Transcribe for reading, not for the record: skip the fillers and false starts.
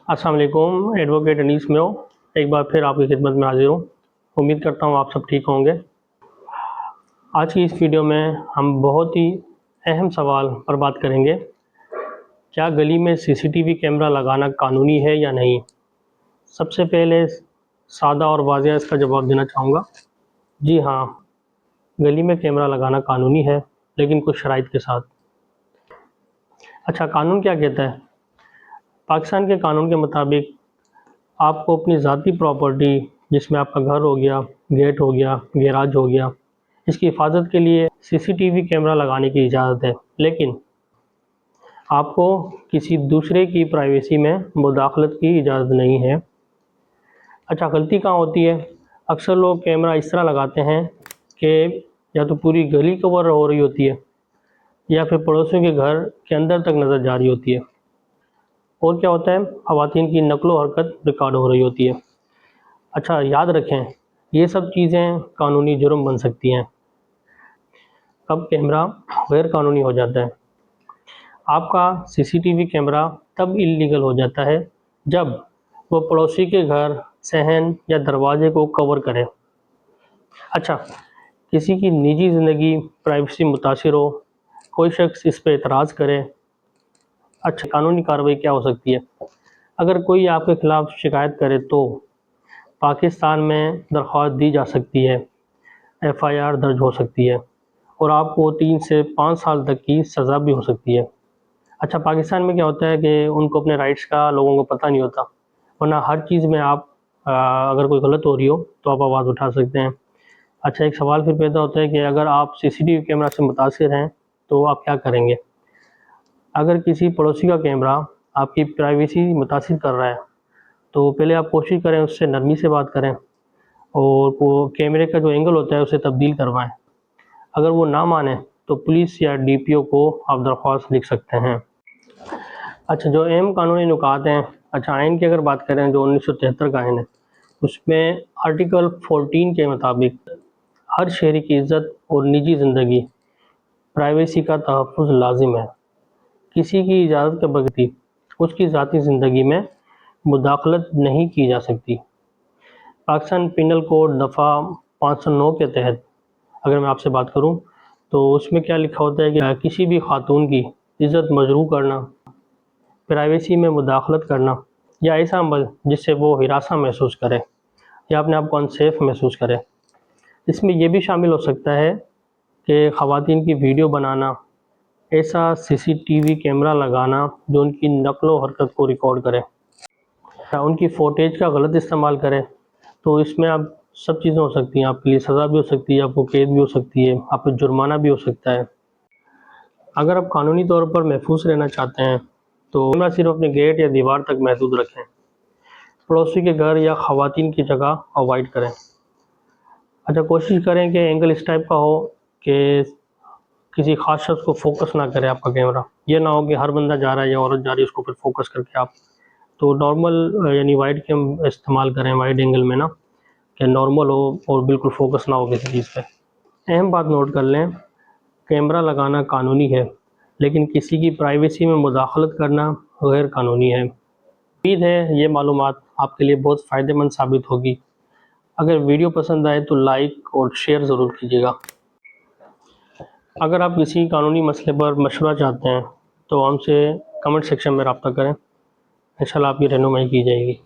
अस्सलाम वालेकुम। एडवोकेट अनीस में हो, एक बार फिर आपकी खिदमत में हाजिर हूँ। उम्मीद करता हूँ आप सब ठीक होंगे। आज की इस वीडियो में हम बहुत ही अहम सवाल पर बात करेंगे। क्या गली में सीसीटीवी कैमरा लगाना कानूनी है या नहीं? सबसे पहले सादा और वाज़ेह इसका जवाब देना चाहूँगा। जी हाँ, गली में कैमरा लगाना कानूनी है, लेकिन कुछ शराइत के साथ। अच्छा, कानून क्या कहता है? पाकिस्तान के कानून के मुताबिक आपको अपनी ज़ाती प्रॉपर्टी, जिसमें आपका घर हो गया, गेट हो गया, गैराज हो गया, इसकी हिफाजत के लिए सीसीटीवी कैमरा लगाने की इजाज़त है, लेकिन आपको किसी दूसरे की प्राइवेसी में मुदाखलत की इजाज़त नहीं है। अच्छा, गलती कहाँ होती है? अक्सर लोग कैमरा इस तरह लगाते हैं कि या तो पूरी गली कवर हो रही होती है या फिर पड़ोसियों के घर के अंदर तक नज़र जा रही होती है। और क्या होता है, ख़वातीन की नक़्लो हरकत रिकॉर्ड हो रही होती है। अच्छा, याद रखें, ये सब चीज़ें कानूनी जुर्म बन सकती हैं। कब कैमरा गैर कानूनी हो जाता है? आपका सीसीटीवी कैमरा तब इल्लीगल हो जाता है जब वो पड़ोसी के घर, सहन या दरवाजे को कवर करे। अच्छा, किसी की निजी ज़िंदगी, प्राइवेसी मुतासिर हो, कोई शख्स इस पे एतराज़ करे। अच्छा, कानूनी कार्रवाई क्या हो सकती है? अगर कोई आपके ख़िलाफ़ शिकायत करे तो पाकिस्तान में दरख्वास्त दी जा सकती है, एफआईआर दर्ज हो सकती है और आपको 3 से 5 साल तक की सज़ा भी हो सकती है। अच्छा, पाकिस्तान में क्या होता है कि उनको अपने राइट्स का लोगों को पता नहीं होता, वरना हर चीज़ में आप अगर कोई गलत हो रही हो तो आप आवाज़ उठा सकते हैं। अच्छा, एक सवाल फिर पैदा होता है कि अगर आप सीसीटीवी कैमरा से मुतासिर हैं तो आप क्या करेंगे? अगर किसी पड़ोसी का कैमरा आपकी प्राइवेसी मुतासिर कर रहा है तो पहले आप कोशिश करें उससे नरमी से बात करें और वो कैमरे का जो एंगल होता है उसे तब्दील करवाएं। अगर वो ना माने तो पुलिस या डीपीओ को आप दरख्वास्त लिख सकते हैं। अच्छा, जो अहम कानूनी नुकात हैं, अच्छा आइन की अगर बात करें जो 1973 का आइन है, उसमें आर्टिकल 14 के मुताबिक हर शहरी की इज़्ज़त और निजी ज़िंदगी, प्राइवेसी का तहफ़्फ़ुज़ लाजिम है। किसी की इजाज़त के बगैर उसकी ज़ाती ज़िंदगी में मुदाखलत नहीं की जा सकती। पाकिस्तान पिनल कोड दफ़ा 509 के तहत अगर मैं आपसे बात करूं तो उसमें क्या लिखा होता है कि किसी भी खातून की इज़्ज़त मजरूह करना, प्राइवेसी में मुदाखलत करना या ऐसा अमल जिससे वो हिरासा महसूस करे या अपने आप को अनसेफ महसूस करे। इसमें यह भी शामिल हो सकता है कि ख़वातीन की वीडियो बनाना, ऐसा सीसीटीवी कैमरा लगाना जो उनकी नक़्ल हरकत को रिकॉर्ड करे, उनकी फ़ोटेज का गलत इस्तेमाल करें, तो इसमें आप सब चीज़ें हो सकती हैं। आपके लिए सज़ा भी हो सकती है, आपको कैद भी हो सकती है, आपको जुर्माना भी हो सकता है। अगर आप कानूनी तौर पर महफूज रहना चाहते हैं तो कैमरा सिर्फ अपने गेट या दीवार तक महदूद रखें। पड़ोसी के घर या ख़वातीन की जगह अवॉइड करें। अच्छा, कोशिश करें कि एंगल इस टाइप का हो कि किसी ख़ास शख्स को फोकस ना करे आपका कैमरा। ये ना हो कि हर बंदा जा रहा है या औरत जा रही है उसको फिर फोकस करके आप, तो नॉर्मल यानी वाइड कैम इस्तेमाल करें, वाइड एंगल में ना, कि नॉर्मल हो और बिल्कुल फोकस ना हो किसी चीज़ पे। अहम बात नोट कर लें, कैमरा लगाना कानूनी है, लेकिन किसी की प्राइवेसी में मुदाखलत करना गैर कानूनी है। उम्मीद है ये मालूमात आपके लिए बहुत फ़ायदेमंद साबित होगी। अगर वीडियो पसंद आए तो लाइक और शेयर ज़रूर कीजिएगा। अगर आप किसी कानूनी मसले पर मशवरा चाहते हैं तो हमसे कमेंट सेक्शन में रब्ता करें, इंशाल्लाह आपकी रहनुमाई की जाएगी।